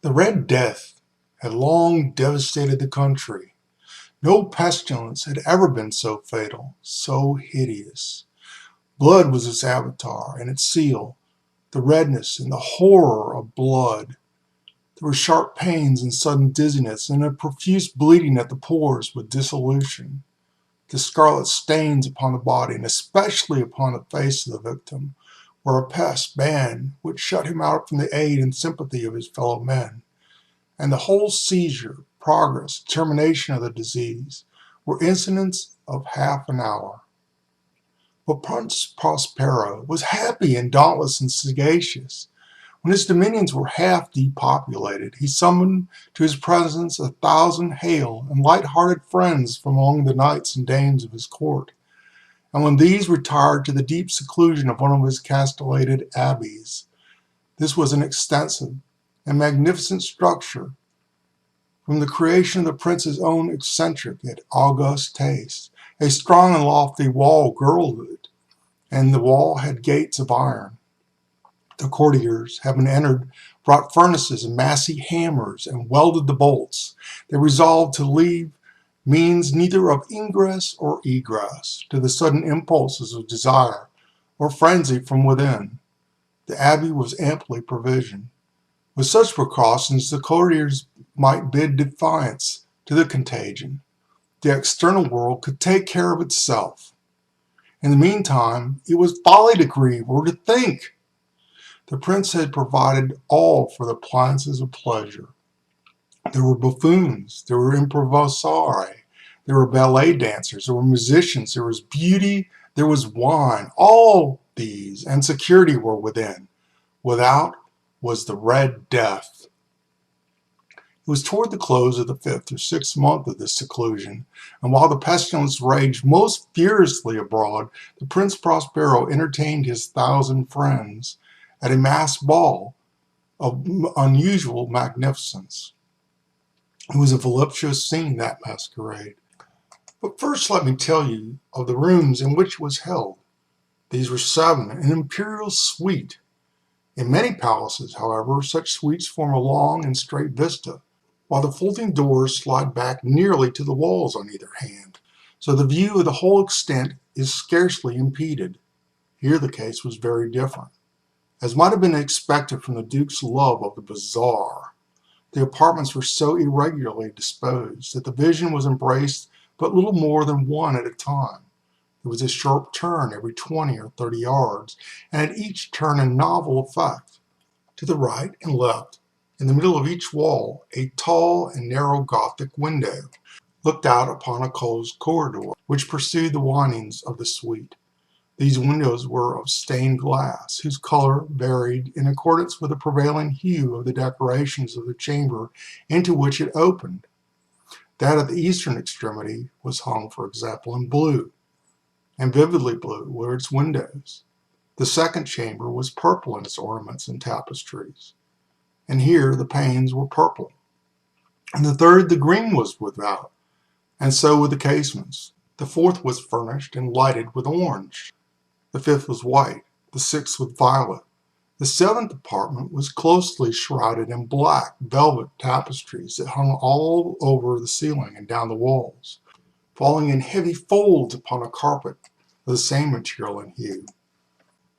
The Red Death had long devastated the country. No pestilence had ever been so fatal, so hideous. Blood was its avatar and its seal, the redness and the horror of blood. There were sharp pains and sudden dizziness, and a profuse bleeding at the pores with dissolution. The scarlet stains upon the body, and especially upon the face of the victim, were a pest ban which shut him out from the aid and sympathy of his fellow men. And the whole seizure, progress, termination of the disease were incidents of half an hour. But Prince Prospero was happy and dauntless and sagacious. When his dominions were half depopulated, he summoned to his presence 1,000 hale and light-hearted friends from among the knights and dames of his court. And when these retired to the deep seclusion of one of his castellated abbeys, this was an extensive and magnificent structure, from the creation of the prince's own eccentric yet august taste. A strong and lofty wall girdled it, and the wall had gates of iron. The courtiers, having entered, brought furnaces and massy hammers and welded the bolts. They resolved to leave means neither of ingress or egress to the sudden impulses of desire or frenzy from within. The abbey was amply provisioned. With such precautions, the courtiers might bid defiance to the contagion. The external world could take care of itself. In the meantime, it was folly to grieve or to think. The prince had provided all for the appliances of pleasure. There were buffoons, there were improvisori, there were ballet dancers, there were musicians, there was beauty, there was wine. All these and security were within. Without was the Red Death. It was toward the close of the 5th or 6th month of this seclusion, and while the pestilence raged most furiously abroad, the Prince Prospero entertained his 1,000 friends at a masked ball of unusual magnificence. It was a voluptuous scene, that masquerade. But first let me tell you of the rooms in which it was held. These were 7, an imperial suite. In many palaces, however, such suites form a long and straight vista, while the folding doors slide back nearly to the walls on either hand, so the view of the whole extent is scarcely impeded. Here the case was very different. As might have been expected from the Duke's love of the bizarre, the apartments were so irregularly disposed that the vision was embraced but little more than one at a time. There was a sharp turn every 20 or 30 yards, and at each turn a novel effect. To the right and left, in the middle of each wall, a tall and narrow Gothic window looked out upon a closed corridor, which pursued the windings of the suite. These windows were of stained glass, whose color varied in accordance with the prevailing hue of the decorations of the chamber into which it opened. That at the eastern extremity was hung, for example, in blue, and vividly blue were its windows. The second chamber was purple in its ornaments and tapestries, and here the panes were purple. And the third, the green was without, and so with the casements. The fourth was furnished and lighted with orange. The fifth was white, the sixth with violet. The 7th apartment was closely shrouded in black velvet tapestries that hung all over the ceiling and down the walls, falling in heavy folds upon a carpet of the same material and hue.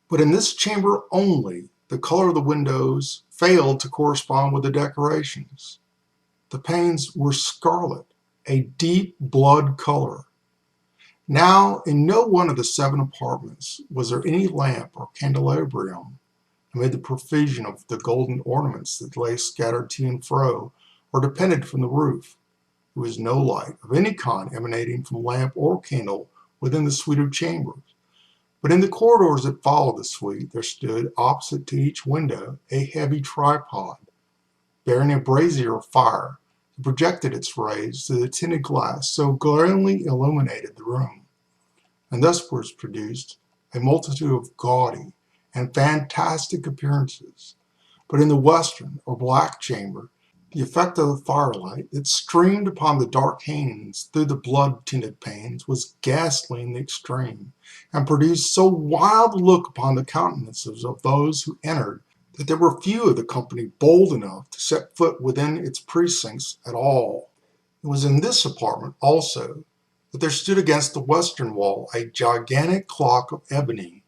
But in this chamber only, the color of the windows failed to correspond with the decorations. The panes were scarlet, a deep blood color. Now, in no one of the 7 apartments was there any lamp or candelabrum amid the profusion of the golden ornaments that lay scattered to and fro or depended from the roof. There was no light of any kind emanating from lamp or candle within the suite of chambers. But in the corridors that followed the suite, there stood, opposite to each window, a heavy tripod, bearing a brazier of fire that projected its rays through the tinted glass so glaringly illuminated the room. And thus was produced a multitude of gaudy and fantastic appearances. But in the western, or black chamber, the effect of the firelight that streamed upon the dark hangings through the blood-tinted panes was ghastly in the extreme, and produced so wild a look upon the countenances of those who entered that there were few of the company bold enough to set foot within its precincts at all. It was in this apartment, also, that there stood against the western wall a gigantic clock of ebony.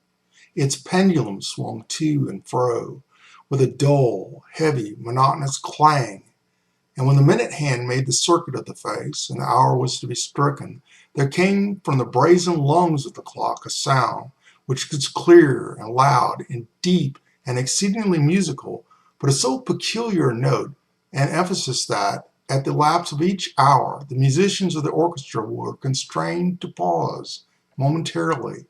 Its pendulum swung to and fro, with a dull, heavy, monotonous clang, and when the minute hand made the circuit of the face, and the hour was to be stricken, there came from the brazen lungs of the clock a sound which was clear and loud and deep and exceedingly musical, but of so peculiar a note and emphasis that, at the lapse of each hour, the musicians of the orchestra were constrained to pause momentarily